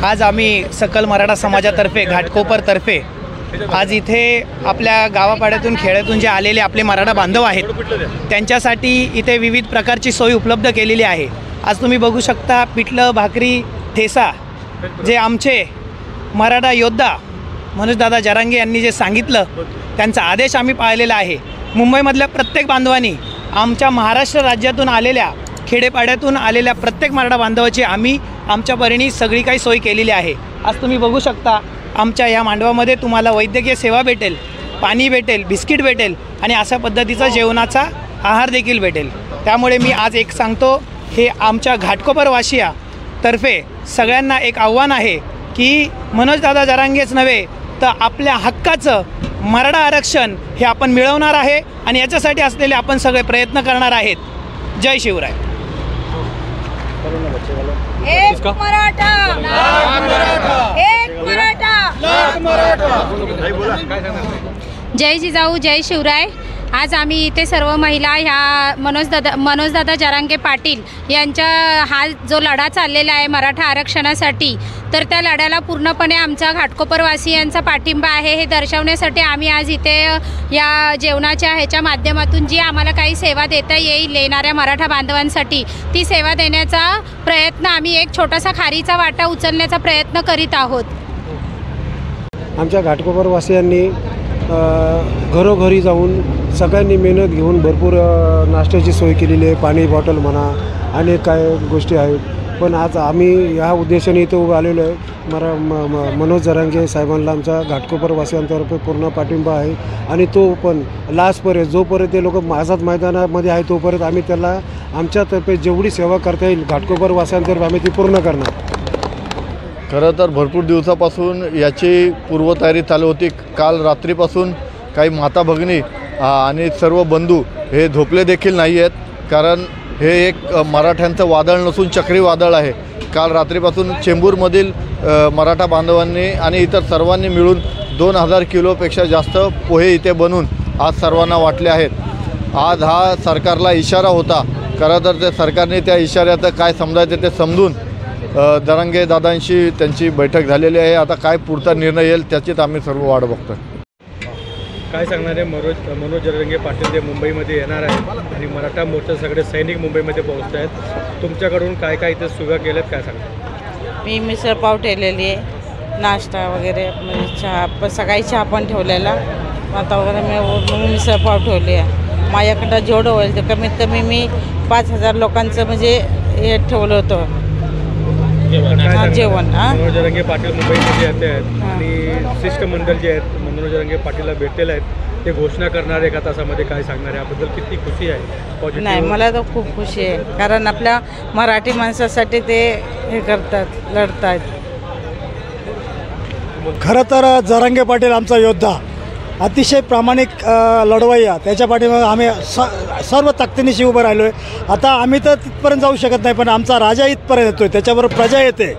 आज आम्ही सकल मराठा समाजातर्फे घाटकोपरतर्फे आज इथे आपल्या गावापाड्यातून खेड्यातून जे आलेले आपले मराठा बांधव आहेत त्यांच्यासाठी इथे विविध प्रकारची सोय उपलब्ध केलेली आहे। आज तुम्ही बघू शकता पिठलं भाकरी ठेसा जे आमचे मराठा योद्धा मनोजदादा जरांगे यांनी जे सांगितलं त्यांचा आदेश आम्ही पाळलेला आहे। मुंबईमधल्या प्रत्येक बांधवांनी आमच्या महाराष्ट्र राज्यातून आलेल्या खेडेपाड्यातून आलेल्या प्रत्येक मराठा बांधवाची आम्ही आमच्या परीने सगळी काही सोय केलेली आहे। आज तुम्ही बघू शकता आमच्या या मांडवामध्ये तुम्हाला वैद्यकीय सेवा भेटेल, पाणी भेटेल, बिस्किट भेटेल आणि अशा पद्धतीचा जेवणाचा आहार देखील भेटेल। त्यामुळे मी आज एक सांगतो, हे आमच्या घाटकोपरवासियातर्फे सगळ्यांना एक आव्हान आहे की मनोजदादा जरांगेच नव्हे तर आपल्या हक्काचं मराठा आरक्षण हे आपण मिळवणार आहे आणि याच्यासाठी असलेले आपण सगळे प्रयत्न करणार आहेत। जय शिवराय। एक मराठा, एक मराठा। जय जिजाऊ, जय शिवराय। आज आम्ही इथे सर्व महिला ह्या मनोजदादा जरांगे पाटील यांच्या हा जो लढा चाललेला आहे मराठा आरक्षणासाठी, तर त्या लढ्याला पूर्णपणे आमचा घाटकोपरवासियांचा पाठिंबा आहे हे दर्शवण्यासाठी आम्ही आज इथे या जेवणाच्या ह्याच्या माध्यमातून जी आम्हाला काही सेवा देता येईल येणाऱ्या मराठा बांधवांसाठी ती सेवा देण्याचा प्रयत्न आम्ही एक छोटासा खारीचा वाटा उचलण्याचा प्रयत्न करीत आहोत। आमच्या घाटकोपरवासियांनी घरोघरी जाऊन सगळ्यांनी मेहनत घेऊन भरपूर नाश्त्याची सोय केलेली आहे, पाणी बॉटल म्हणा अनेक काय गोष्टी आहेत। पण आज आम्ही ह्या उद्देशाने इथे उभं आलेलो आहे। मनोज जरांगे साहेबांना आमच्या घाटकोपरवासियांतर्फे पूर्ण पाठिंबा आहे आणि तो पण लास्टपर्यंत जोपर्यंत ते लोक आझाद मैदानामध्ये आहे तोपर्यंत आम्ही त्याला आमच्यातर्फे जेवढी सेवा करता येईल घाटकोपरवासियांतर्फे आम्ही ती पूर्ण करणार। खरं तर भरपूर दिवसापासून याची पूर्वतयारी चालू होती। काल रात्रीपासून काही माता भगिनी आणि सर्व बंधू हे झोपले देखील नाही आहेत, कारण हे एक मराठ्यांचं वादळ नसून चक्रीवादळ आहे। काल रात्रीपासून चेंबूरमधील मराठा बांधवांनी आणि इतर सर्वांनी मिळून 2000 किलोपेक्षा जास्त पोहे इथे बनवून आज सर्वांना वाटले आहेत। आज हा सरकारला इशारा होता, खरं तर ते सरकारने त्या इशाऱ्याचं काय समजायचं ते समजून जरांगे दादांशी त्यांची बैठक झालेली आहे। आता काय पुढचा निर्णय येईल त्याचीच आम्ही सर्व वाट बघतोय। काय सांगणार आहे मनोज जरांगे पाटील ते मुंबईमध्ये येणार आहेत आणि मराठा मोर्चा सगळे सैनिक मुंबईमध्ये पोहोचत आहेत, तुमच्याकडून काय काय इथे सुविधा केल्यात काय सांगणार? मी मिसळ पाव ठेवलेली आहे, नाश्ता वगैरे म्हणजे चहा सकाळी चहा पण ठेवलेला, आता वगैरे मी मिसळ पाव ठेवली आहे। माझ्याकडं जेवढं होईल ते कमीत कमी मी 5000 लोकांचं म्हणजे हे ठेवलं होतं जेवण। मनोज जरांगे पाटील मुंबईमध्ये येत आहेत आणि शिष्टमंडळ जे आहेत मनोज जरांगे पाटीलला भेटलेले आहेत, ते घोषणा करणार एका तासामध्ये, काय सांगणार आहे याबद्दल? किती खुशी आहे? नाही, मला तर खूप खुशी आहे, कारण आपल्या मराठी माणसासाठी ते हे करतात, लढतात। खरं तर जरांगे पाटील आमचा योद्धा, अतिशय प्रामाणिक लढवय्या, त्याच्या पाठीमागे आम्ही सर्व ताकदीनिशी उभं राहिलो आहे। आता आम्ही तर तिथपर्यंत जाऊ शकत नाही, पण आमचा राजा इथपर्यंत येतो आहे, त्याच्याबरोबर प्रजा येते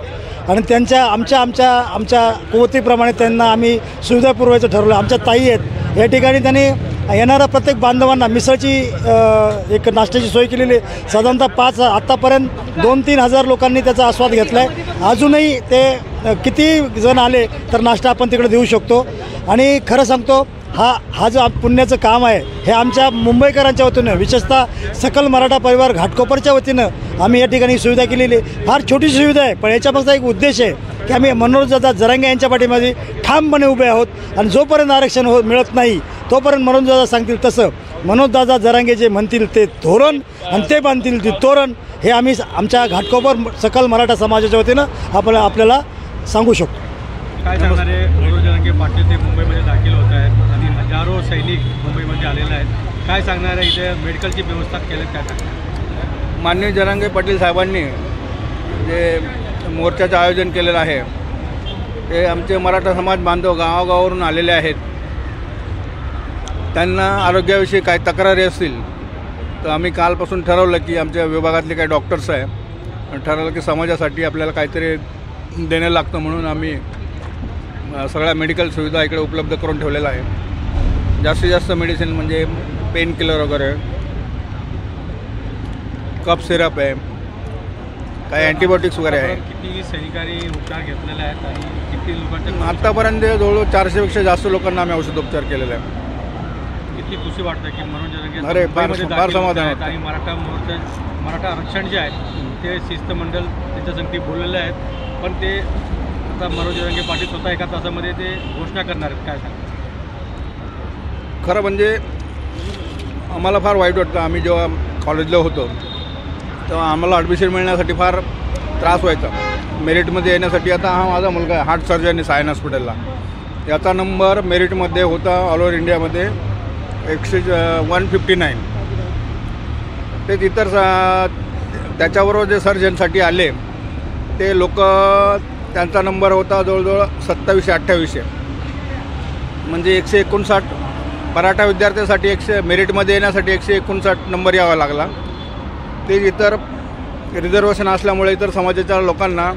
आणि त्यांच्या आमच्या कुवतीप्रमाणे त्यांना आम्ही सुविधा पुरवायचं ठरवलं। आमच्या ताई आहेत या ठिकाणी, त्यांनी येणाऱ्या प्रत्येक बांधवांना मिसळची एक नाश्त्याची सोय केलेली आहे। साधारणतः आत्तापर्यंत 2-3 हजार लोकांनी त्याचा आस्वाद घेतला आहे। अजूनही ते किती जण आले तर नाश्ता आपण तिकडे देऊ शकतो। आणि खरं सांगतो, हा जो पुण्याचं काम आहे हे आमच्या मुंबईकरांच्या वतीनं, विशेषतः सकल मराठा परिवार घाटकोपरच्या वतीनं आम्ही या ठिकाणी सुविधा केलेली आहे। फार छोटीशी सुविधा आहे, पण याच्यापासून एक उद्देश आहे की आम्ही मनोजदादा जरांगे यांच्या पाठीमध्ये ठामपणे उभे आहोत आणि जोपर्यंत आरक्षण मिळत नाही तोपर्यंत मनोजदादा सांगतील तसं, मनोजदादा जरांगे जे म्हणतील ते धोरण आणि ते बांधतील ते तोरण, हे आम्ही आमच्या घाटकोपर सकल मराठा समाजाच्या वतीनं आपल्याला सांगू शकतो। काय सांगणार आहे? मनोज जरांगे पाटील ते मुंबईमध्ये दाखल होत आहेत आणि हजारो सैनिक मुंबईमध्ये आलेले आहेत, काय सांगणार आहे? इथे मेडिकलची व्यवस्था केली काय सांगणार? माननीय जरांगे पाटील साहेबांनी जे मोर्चाचं आयोजन केलेलं आहे ते आमचे मराठा समाज बांधव गावागावावरून आलेले आहेत। त्यांना आरोग्याविषयी काही तक्रारी असतील तर आम्ही कालपासून ठरवलं की आमच्या विभागातले काही डॉक्टर्स आहे ठरवलं की समाजासाठी आपल्याला काहीतरी देणं लागतं, म्हणून आम्ही सगळ्या मेडिकल सुविधा इकडे उपलब्ध करून ठेवलेला आहे। जास्तीत जास्त मेडिसिन म्हणजे पेन किलर वगैरे, कफ सिरप आहे, काही अँटीबायोटिक्स वगैरे आहे. किती सैनिकांनी उपचार घेतलेले आहेत आणि किती लोकांच्या आत्तापर्यंत जवळजवळ 400पेक्षा जास्त लोकांना आम्ही औषधोपचार केलेला आहे. किती खुशी वाटते की मनोज जरांगे अरे, फार मुंबईमध्ये फार दाखल समाधान होत आहेत वाटतं. आणि मराठा आरक्षण जे आहे ते शिस्तमंडळ त्यांच्या संगती बोललेले आहेत, पण ते आता मनोज जरांगे पाटील स्वतः एका तासामध्ये ते घोषणा करणार आहेत. काय सांगता? खरं म्हणजे आम्हाला फार वाईट वाटतं. आम्ही जेव्हा कॉलेजला होतो तेव्हा आम्हाला ॲडमिशन मिळण्यासाठी फार त्रास व्हायचा. मेरिटमध्ये येण्यासाठी आता हा माझा मुलगा आहे, हार्ट सर्जन आहे सायन हॉस्पिटलला. याचा नंबर मेरिटमध्ये होता ऑल ओव्हर इंडियामध्ये 159. ते इतर त्याच्याबरोबर जे सर्जनसाठी आले ते लोक, त्यांचा नंबर होता जवळजवळ 27-28. म्हणजे 159. मराठा विद्यार्थ्यांसाठी मेरिटमध्ये येण्यासाठी 159 नंबर यावा लागला. ते इतर रिझर्वेशन असल्यामुळे इतर समाजाच्या लोकांना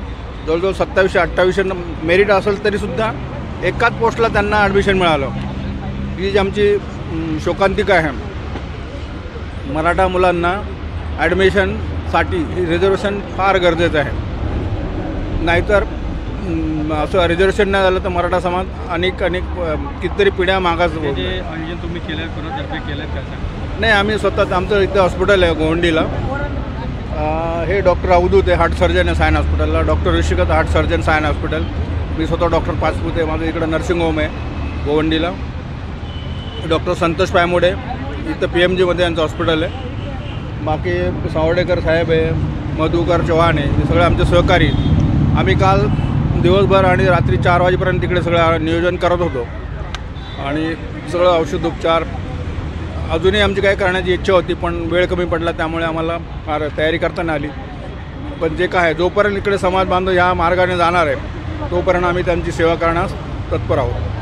जवळजवळ 27-28 मेरिट असेल तरीसुद्धा एकाच पोस्टला त्यांना ॲडमिशन मिळालं. ही जी आमची शोकांतिका आहे. मराठा मुलांना ॲडमिशनसाठी रिझर्वेशन फार गरजेचं आहे. नाहीतर असं रिझर्वेशन नाही झालं तर मराठा समाज अनेक कितीतरी पिढ्या मागास. जे आयोजन तुम्ही केलं कोणातर्फे केलं काय सांगा? नाही, आम्ही स्वतः आमचं इथं हॉस्पिटल आहे गोवंडीला. हे डॉक्टर अवधूत आहे, हार्ट सर्जन आहे सायन हॉस्पिटलला. डॉक्टर ऋषिकत हार्ट सर्जन सायन हॉस्पिटल. मी स्वतः डॉक्टर पाचपूत आहे. माझं इकडं नर्सिंग होम आहे गोवंडीला. डॉक्टर संतोष पायमोडे इथं PMGमध्ये यांचं हॉस्पिटल आहे. बाकी सावर्डेकर साहेब आहे, मधुकर चव्हाण आहे, हे सगळे आमचे सहकारी. आम्ही काल दिवसभर आणि रात्री 4 वाजेपर्यंत तिकडे सगळं नियोजन करत होतो आणि सगळं औषधोपचार अजूनही आमची काय करण्याची इच्छा होती, पण वेळ कमी पडला त्यामुळे आम्हाला फार तयारी करता नाही आली. पण जे काय जोपर्यंत इकडे समाज बांधव ह्या मार्गाने जाणार आहे तोपर्यंत आम्ही त्यांची सेवा करण्यास तत्पर आहोत.